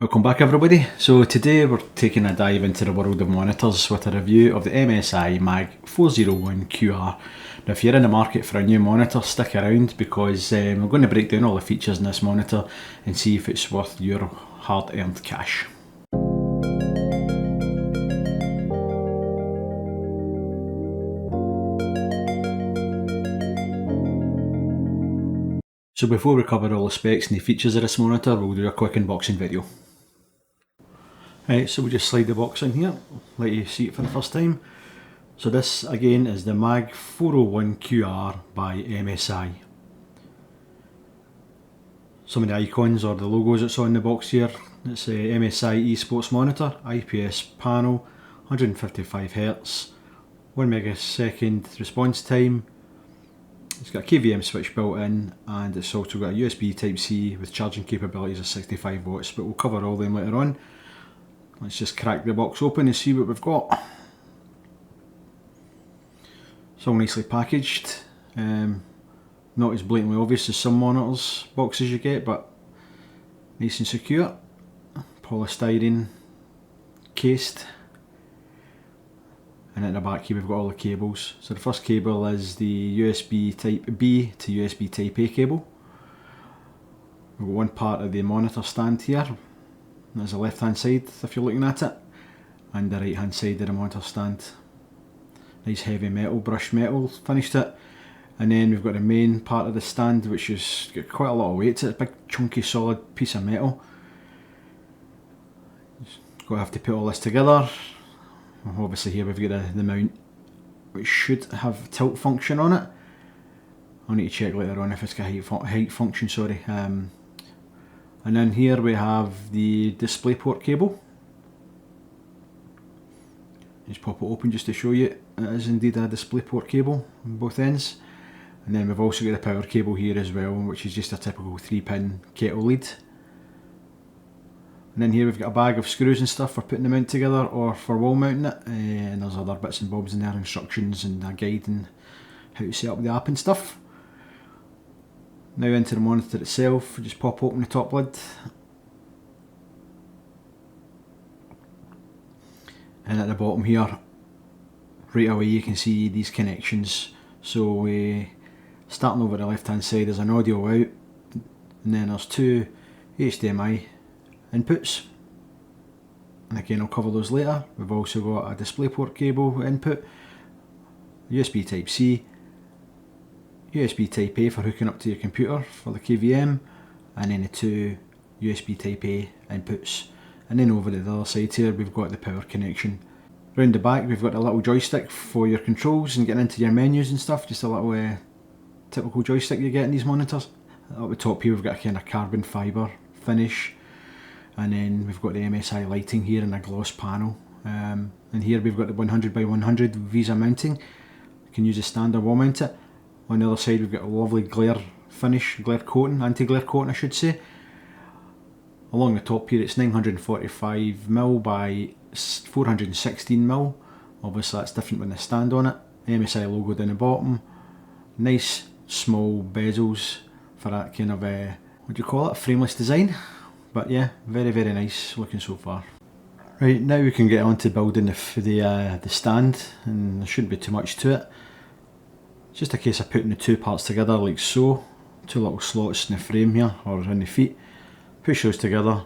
Welcome back everybody. So today we're taking a dive into the world of monitors with a review of the MSI MAG401QR. Now if you're in the market for a new monitor, stick around because we're going to break down all the features in this monitor and see if it's worth your hard-earned cash. So before we cover all the specs and the features of this monitor, we'll do a quick unboxing video. Right, so we'll just slide the box in here, let you see it for the first time. So this again is the MAG401QR by MSI. Some of the icons or the logos that's on the box here. It's a MSI eSports monitor, IPS panel, 155Hz, 1 megasecond response time. It's got a KVM switch built in, and it's also got a USB Type-C with charging capabilities of 65 watts, but we'll cover all them later on. Let's just crack the box open and see what we've got. It's all nicely packaged, not as blatantly obvious as some monitors boxes you get, but nice and secure. Polystyrene cased, and at the back here we've got all the cables. So the first cable is the USB Type B to USB Type A cable. We've got one part of the monitor stand here. There's the left hand side if you're looking at it, and the right hand side of the monitor stand. Nice heavy metal, brushed metal finished it. And then we've got the main part of the stand, which has got quite a lot of weight to it. It's a big chunky solid piece of metal. Just got to have to put all this together. Obviously here we've got the mount, which should have tilt function on it. I'll need to check later on if it's got height function, sorry. And then here we have the DisplayPort cable. Just pop it open just to show you it is indeed a DisplayPort cable on both ends. And then we've also got the power cable here as well, which is just a typical 3-pin kettle lead. And then here we've got a bag of screws and stuff for putting the mount together or for wall mounting it. And there's other bits and bobs in there, instructions and a guide on how to set up the app and stuff. Now into the monitor itself, we just pop open the top lid. And at the bottom here, right away you can see these connections. So starting over the left hand side, there's an audio out, and then there's two HDMI inputs. And again I'll cover those later. We've also got a DisplayPort cable input, USB Type-C, USB Type A for hooking up to your computer for the KVM, and then the two USB Type A inputs. And then over to the other side here we've got the power connection. Round the back we've got a little joystick for your controls and getting into your menus and stuff, just a little typical joystick you get in these monitors. Up the top here we've got a kind of carbon fibre finish, and then we've got the MSI lighting here and a gloss panel. And here we've got the 100x100 Visa mounting. You can use a standard wall mount it. On the other side we've got a lovely glare finish, glare coating, anti-glare coating I should say. Along the top here it's 945mm by 416mm. Obviously that's different with the stand on it. MSI logo down the bottom. Nice small bezels for that kind of, what do you call it, frameless design. But yeah, very nice looking so far. Right, now we can get on to building the stand, and there shouldn't be too much to it. It's just a case of putting the two parts together like so. Two little slots in the frame here, or in the feet. Push those together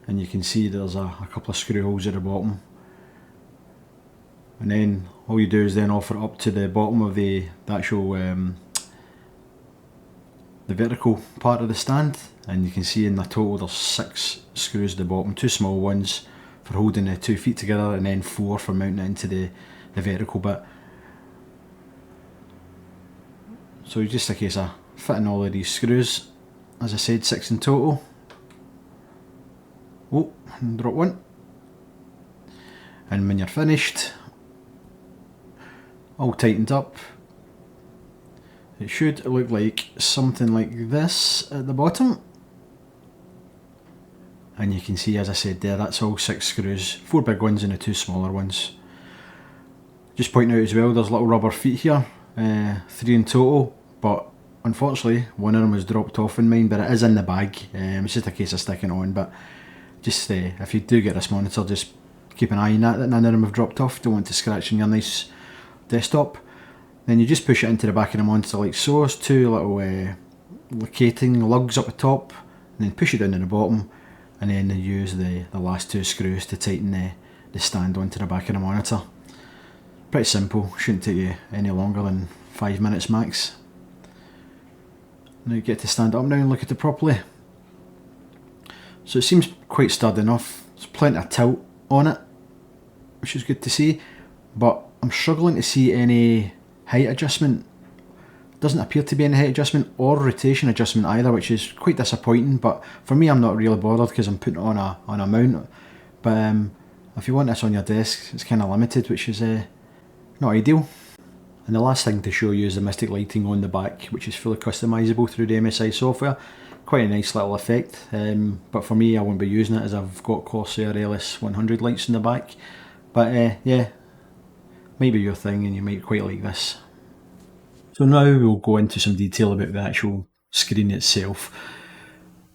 and you can see there's a couple of screw holes at the bottom. And then all you do is then offer it up to the bottom of the actual the vertical part of the stand, and you can see in the total there's 6 screws at the bottom, 2 small ones for holding the 2 feet together, and then 4 for mounting it into the vertical bit. So it's just a case of fitting all of these screws. As I said, 6 in total. Oh, drop one. And when you're finished, all tightened up, it should look like something like this at the bottom. And you can see, as I said there, that's all 6 screws, 4 big ones and the 2 smaller ones. Just pointing out as well, there's little rubber feet here, 3 in total, but unfortunately one of them was dropped off in mine, but it is in the bag. It's just a case of sticking it on, but just if you do get this monitor, just keep an eye on that none of them have dropped off. Don't want to scratch on your nice desktop. Then you just push it into the back of the monitor like so. There's two little locating lugs up the top, and then push it down to the bottom, and then use the last two screws to tighten the stand onto the back of the monitor. Pretty simple, shouldn't take you any longer than 5 minutes max. Now you get to stand up now and look at it properly. So it seems quite sturdy enough. There's plenty of tilt on it, which is good to see, but I'm struggling to see any height adjustment. Doesn't appear to be any height adjustment or rotation adjustment either, which is quite disappointing, but for me I'm not really bothered because I'm putting it on a mount. But if you want this on your desk, it's kind of limited, which is not ideal. And the last thing to show you is the Mystic lighting on the back, which is fully customisable through the MSI software. Quite a nice little effect, but for me I won't be using it as I've got Corsair LS100 lights in the back. But yeah, might be your thing and you might quite like this. So now we'll go into some detail about the actual screen itself.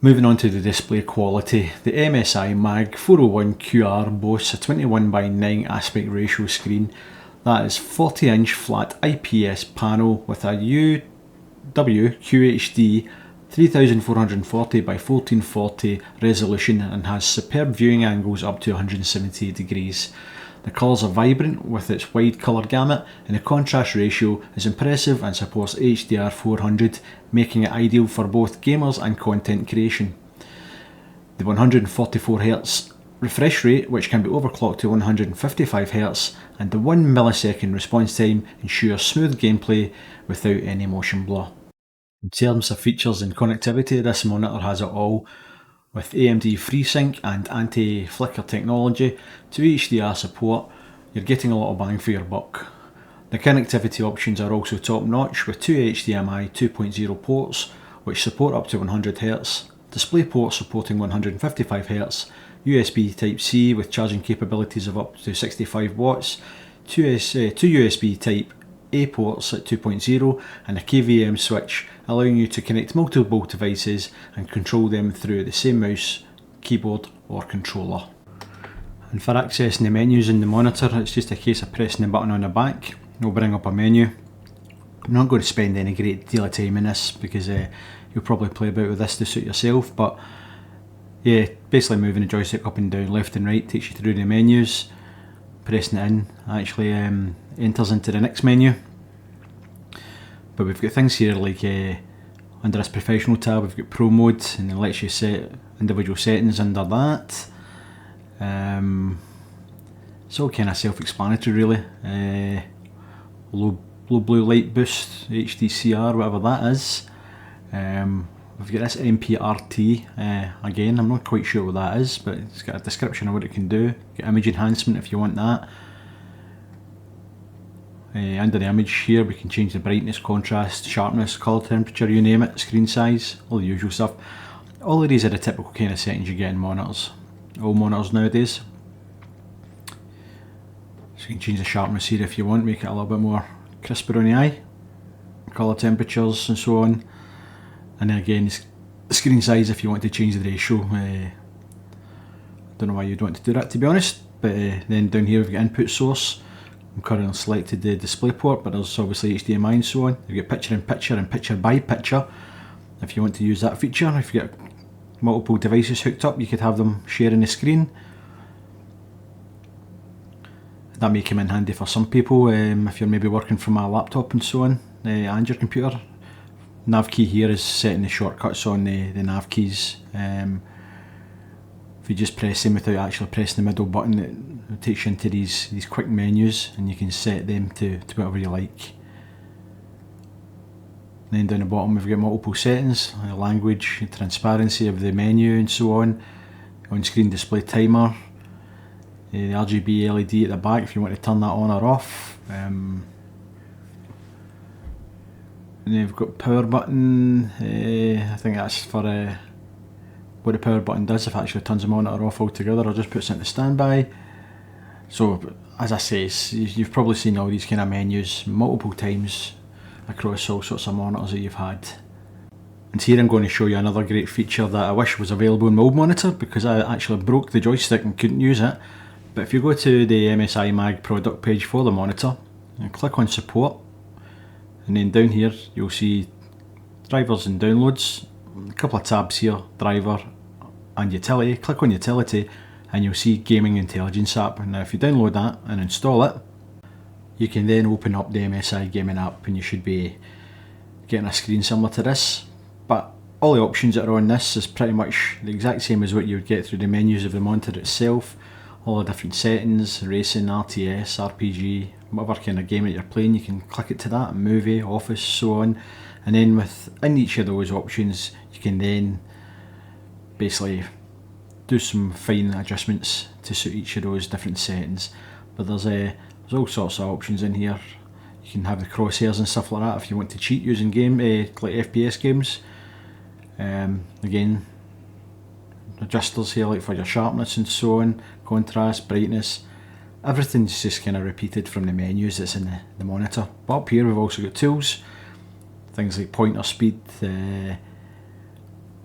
Moving on to the display quality, the MSI MAG401QR boasts a 21:9 aspect ratio screen. That is 40-inch flat IPS panel with a UWQHD 3440 by 1440 resolution and has superb viewing angles up to 178 degrees. The colours are vibrant with its wide colour gamut, and the contrast ratio is impressive and supports HDR 400, making it ideal for both gamers and content creation. The 144Hz refresh rate, which can be overclocked to 155Hz, and the 1 millisecond response time ensures smooth gameplay without any motion blur. In terms of features and connectivity, this monitor has it all, with AMD FreeSync and anti-flicker technology to HDR support. You're getting a lot of bang for your buck. The connectivity options are also top notch with two HDMI 2.0 ports which support up to 100Hz, DisplayPort supporting 155Hz, USB Type-C with charging capabilities of up to 65 watts, two USB Type-A ports at 2.0 and a KVM switch, allowing you to connect multiple devices and control them through the same mouse, keyboard or controller. And for accessing the menus in the monitor, it's just a case of pressing the button on the back. It'll bring up a menu. I'm not going to spend any great deal of time in this because you'll probably play about with this to suit yourself, but yeah, basically moving the joystick up and down, left and right takes you through the menus. Pressing it in actually enters into the next menu. But we've got things here like under this professional tab we've got pro mode, and it lets you set individual settings under that. It's all kind of self-explanatory really. Low blue light boost, HDCR, whatever that is. We've got this MPRT, again I'm not quite sure what that is, but it's got a description of what it can do. Got image enhancement if you want that. Under the image here we can change the brightness, contrast, sharpness, colour temperature, you name it, screen size, all the usual stuff. All of these are the typical kind of settings you get in monitors, all monitors nowadays. So you can change the sharpness here if you want, make it a little bit more crisper on the eye, colour temperatures and so on. And then again, the screen size if you want to change the ratio. I don't know why you'd want to do that to be honest, but then down here we've got input source. I'm currently selected the DisplayPort, but there's obviously HDMI and so on. You've got picture-in-picture and picture-by-picture if you want to use that feature. If you get multiple devices hooked up, you could have them sharing the screen. That may come in handy for some people if you're maybe working from a laptop and so on, and your computer. Nav key here is setting the shortcuts on the nav keys. If you just press them without actually pressing the middle button, it takes you into these quick menus and you can set them to whatever you like. And then down the bottom we've got multiple settings, language, transparency of the menu and so on, on-screen display timer, the RGB LED at the back if you want to turn that on or off. And then we've got power button. I think that's for what the power button does, if it actually turns the monitor off altogether or just puts it into standby. So as I say, you've probably seen all these kind of menus multiple times across all sorts of monitors that you've had. And here I'm going to show you another great feature that I wish was available in my old monitor, because I actually broke the joystick and couldn't use it. But if you go to the MSI Mag product page for the monitor and click on support, and then down here you'll see drivers and downloads, a couple of tabs here, driver and utility. Click on utility and you'll see Gaming Intelligence app. And now if you download that and install it, you can then open up the MSI gaming app and you should be getting a screen similar to this. But all the options that are on this is pretty much the exact same as what you would get through the menus of the monitor itself. All the different settings, racing, RTS, RPG, whatever kind of game that you're playing, you can click it to that, movie, office, so on. And then within each of those options, you can then basically do some fine adjustments to suit each of those different settings. But there's all sorts of options in here. You can have the crosshairs and stuff like that if you want to cheat using like FPS games. Again, adjusters here like for your sharpness and so on, contrast, brightness, everything's just kind of repeated from the menus that's in the monitor. But up here we've also got tools, things like pointer speed, a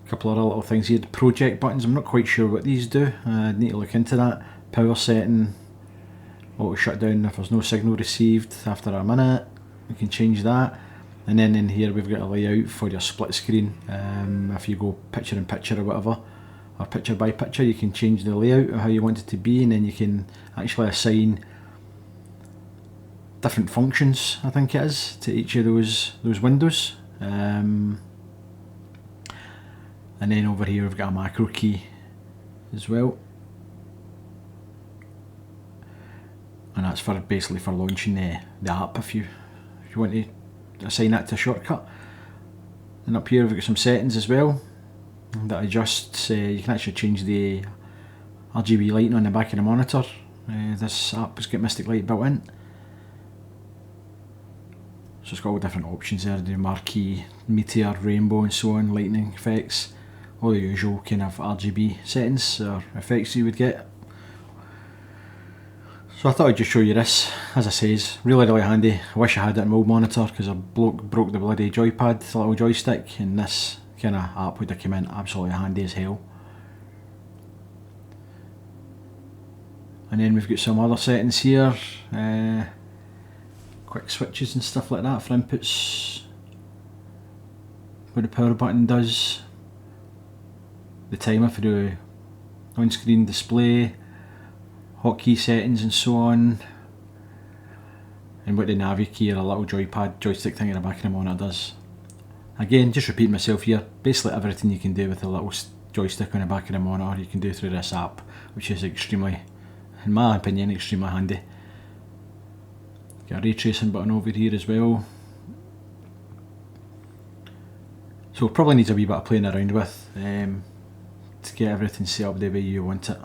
couple of other little things here, the project buttons. I'm not quite sure what these do, I need to look into that. Power setting, auto shut down if there's no signal received after a minute, you can change that. And then in here we've got a layout for your split screen. If you go picture in picture or whatever, or picture by picture, you can change the layout of how you want it to be, and then you can actually assign different functions, I think it is, to each of those windows. And then over here we've got a macro key as well, and that's for basically for launching the app if you want to assign that to a shortcut. And up here we've got some settings as well that adjusts, you can actually change the RGB lighting on the back of the monitor. This app has got Mystic Light built in, so it's got all different options there, the marquee, meteor, rainbow and so on, lightning effects, all the usual kind of RGB settings or effects you would get. So I thought I'd just show you this. As I say, it's really handy. I wish I had it in my old monitor because a bloke broke the bloody joypad, the little joystick, and this kind of app would have come in absolutely handy as hell. And then we've got some other settings here, quick switches and stuff like that for inputs, what the power button does, the timer for the on-screen display, hotkey settings and so on, and what the Navi key or a little joystick thing in the back of the monitor does. Again, just repeating myself here, basically everything you can do with a little joystick on the back of the monitor you can do through this app, which is extremely, in my opinion, extremely handy. Got a ray tracing button over here as well. So it probably needs a wee bit of playing around with to get everything set up the way you want it.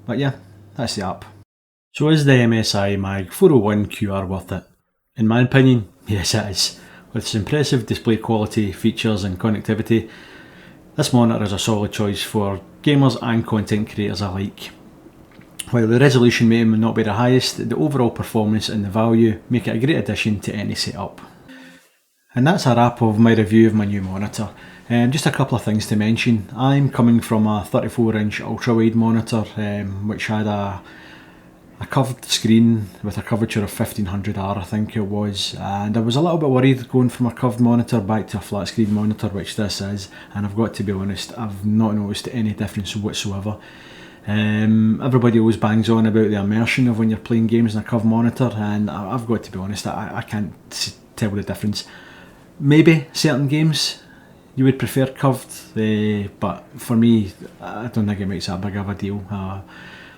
But yeah, that's the app. So is the MSI MAG401QR worth it? In my opinion, yes it is. With its impressive display quality, features and connectivity, this monitor is a solid choice for gamers and content creators alike. While the resolution may not be the highest, the overall performance and the value make it a great addition to any setup. And that's a wrap of my review of my new monitor. Just a couple of things to mention. I'm coming from a 34-inch ultrawide monitor which had a curved screen with a curvature of 1500R, I think it was, and I was a little bit worried going from a curved monitor back to a flat screen monitor, which this is, and I've got to be honest, I've not noticed any difference whatsoever. Everybody always bangs on about the immersion of when you're playing games in a curved monitor, and I've got to be honest, I can't tell the difference. Maybe certain games you would prefer curved, but for me, I don't think it makes that big of a deal.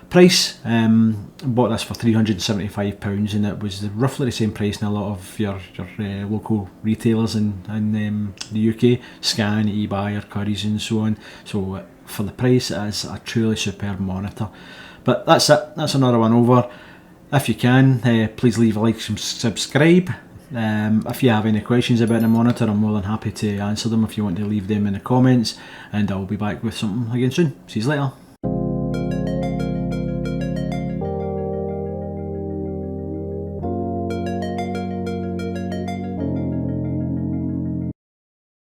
Price, I bought this for £375 and it was roughly the same price in a lot of your local retailers in the UK, Scan, eBay, Arctis and so on. So for the price it is a truly superb monitor. But that's it, that's another one over. If you can, please leave a like and subscribe. If you have any questions about the monitor, I'm more than happy to answer them if you want to leave them in the comments, and I'll be back with something again soon. See you later.